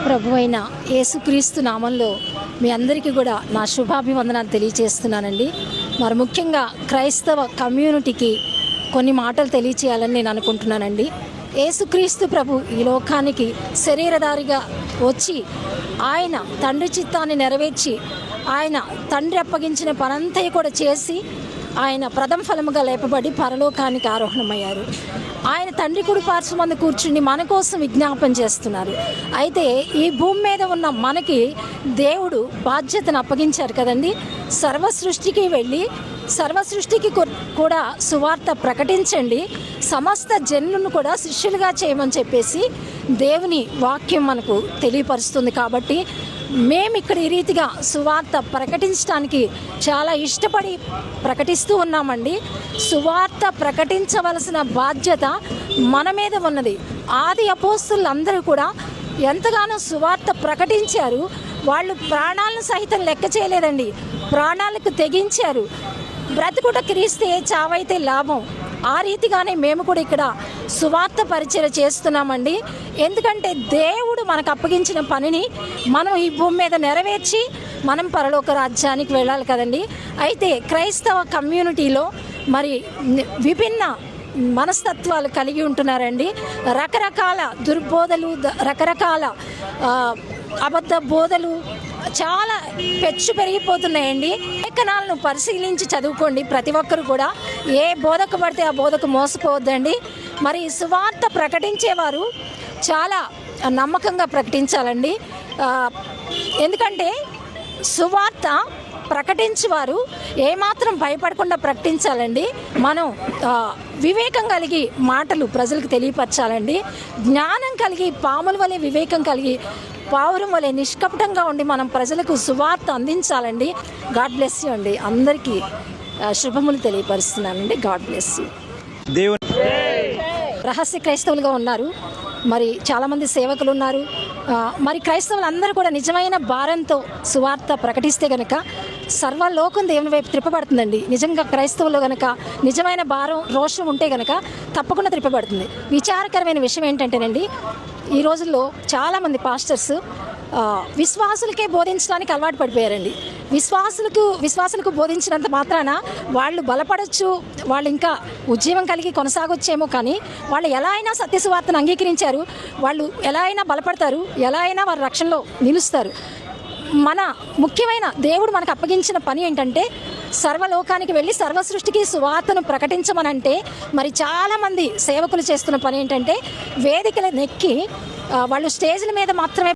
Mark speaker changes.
Speaker 1: ప్రభువైన యేసుక్రీస్తు నామంలో మీ అందరికీ కూడా నా శుభాభివందనాలు తెలియజేస్తున్నానండి. మరి ముఖ్యంగా క్రైస్తవ కమ్యూనిటీకి కొన్ని మాటలు తెలియచేయాలని నేను అనుకుంటున్నానండి. యేసుక్రీస్తు ప్రభు ఈ లోకానికి శరీరధారిగా వచ్చి ఆయన తండ్రి చిత్తాన్ని నెరవేర్చి ఆయన తండ్రి అప్పగించిన పనంతా కూడా చేసి ఆయన ప్రథమ ఫలముగా లేపబడి పరలోకానికి ఆరోహణమయ్యారు. ఆయన తండ్రి కుడి పార్శ్వమందు కూర్చుని మన కోసం విజ్ఞాపన చేస్తున్నారు. అయితే ఈ భూమి మీద ఉన్న మనకి దేవుడు బాధ్యతను అప్పగించారు కదండి. సర్వ సృష్టికి వెళ్ళి సర్వ సృష్టికి కూడా సువార్త ప్రకటించండి, సమస్త జనులను కూడా శిష్యులుగా చేయమని చెప్పేసి దేవుని వాక్యం మనకు తెలియపరుస్తుంది. కాబట్టి మేము ఇక్కడ ఈ రీతిగా సువార్త ప్రకటించడానికి చాలా ఇష్టపడి ప్రకటిస్తూ ఉన్నామండి. సువార్త ప్రకటించవలసిన బాధ్యత మన మీద ఉన్నది. ఆది అపోస్తులందరూ కూడా ఎంతగానో సువార్త ప్రకటించారు. వాళ్ళు ప్రాణాలను సహితం లెక్క చేయలేదండి, ప్రాణాలకు తెగించారు. బ్రతుకుట క్రీస్తే, చావైతే లాభం. ఆ రీతిగానే మేము కూడా ఇక్కడ సువార్త పరిచయం చేస్తున్నామండి. ఎందుకంటే దేవుడు మనకు అప్పగించిన పనిని మనం ఈ భూమి మీద నెరవేర్చి మనం పరలోక రాజ్యానికి వెళ్ళాలి కదండి. అయితే క్రైస్తవ కమ్యూనిటీలో మరి విభిన్న మనస్తత్వాలు కలిగి ఉంటున్నారండి. రకరకాల దుర్బోధలు, రకరకాల అబద్ధ బోధలు చాలా పెచ్చు పెరిగిపోతున్నాయండి. లేఖనాలను పరిశీలించి చదువుకోండి ప్రతి ఒక్కరు కూడా. ఏ బోధకు పడితే ఆ బోధకు మోసపోవద్దండి. మరి సువార్త ప్రకటించేవారు చాలా నమ్మకంగా ప్రకటించాలండి. ఎందుకంటే సువార్త ప్రకటించేవారు ఏమాత్రం భయపడకుండా ప్రకటించాలండి. మనం వివేకం కలిగి మాటలు ప్రజలకు తెలియపరచాలండి. జ్ఞానం కలిగి పాముల వలె వివేకం కలిగి పావురం వలె నిష్కపటంగా ఉండి మనం ప్రజలకు సువార్త అందించాలండి. గాడ్ బ్లెస్ యూ అండి. అందరికీ శుభములు తెలియపరుస్తున్నానండి. God bless you. రహస్య క్రైస్తవులుగా ఉన్నారు, మరి చాలామంది సేవకులు ఉన్నారు. మరి క్రైస్తవులు అందరూ కూడా నిజమైన భారంతో సువార్త ప్రకటిస్తే కనుక సర్వలోకం దేవుని వైపు త్రిప్పబడుతుందండి. నిజంగా క్రైస్తవులు కనుక నిజమైన భారం, రోషం ఉంటే కనుక తప్పకుండా త్రిప్పబడుతుంది. విచారకరమైన విషయం ఏంటంటేనండి, ఈ రోజుల్లో చాలామంది పాస్టర్స్ విశ్వాసులకే బోధించడానికి అలవాటు పడిపోయారండి. విశ్వాసులకు బోధించినంత మాత్రాన వాళ్ళు బలపడవచ్చు, వాళ్ళు ఇంకా ఉద్యమం కలిగి కొనసాగొచ్చేమో. కానీ వాళ్ళు ఎలా అయినా సత్యసువార్తను అంగీకరించారు, వాళ్ళు ఎలా అయినా బలపడతారు, ఎలా అయినా వారి రక్షణలో నిలుస్తారు. మన ముఖ్యమైన దేవుడు మనకు అప్పగించిన పని ఏంటంటే సర్వలోకానికి వెళ్ళి సర్వ సృష్టికి సువార్తను ప్రకటించమనంటే మరి చాలామంది సేవకులు చేస్తున్న పని ఏంటంటే వేదికల నెక్కి వాళ్ళు స్టేజ్ల మీద మాత్రమే